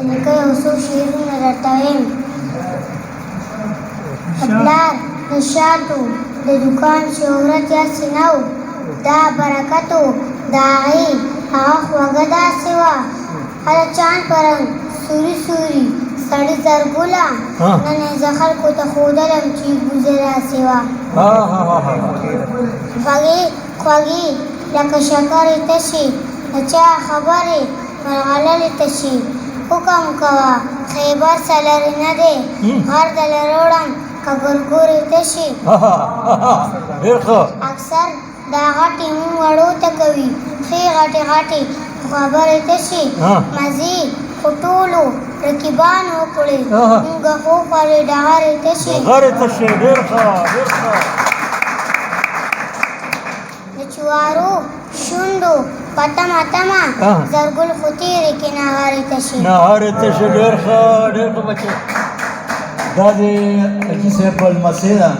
نیکه یو څو شعرونه درته وایم. د پلار د شاتو د دوکان شهرت یاسې نه و، دا برکت و د هغې هغه خوږه داسې وه. هله چاند په رنګ سوري سوري سړي زرګله، نن یې زه خلکو ته ښودلم چې ګوزه داسې وه. خوږې خوږې لکه شکرې تشې، د چا خبرې ملغلرې تشې. حکم کوه خیبر څه لرې نه دی، غر دله راوړم که ګورګورې تشې. اکثر دا غټې مونږ وړو ته کوي، ښې غټې غټې خبرې تشې. مزې خو ټولو رقیبانو وکړې، مونږ خو خوړې ډغرې تشې. د چوارو شونډو په تمه تمه، زرګل خو تېرې کې نغارې تشې. ډېر ښه بچې. دا د حاجي صاحب لمسۍ ده.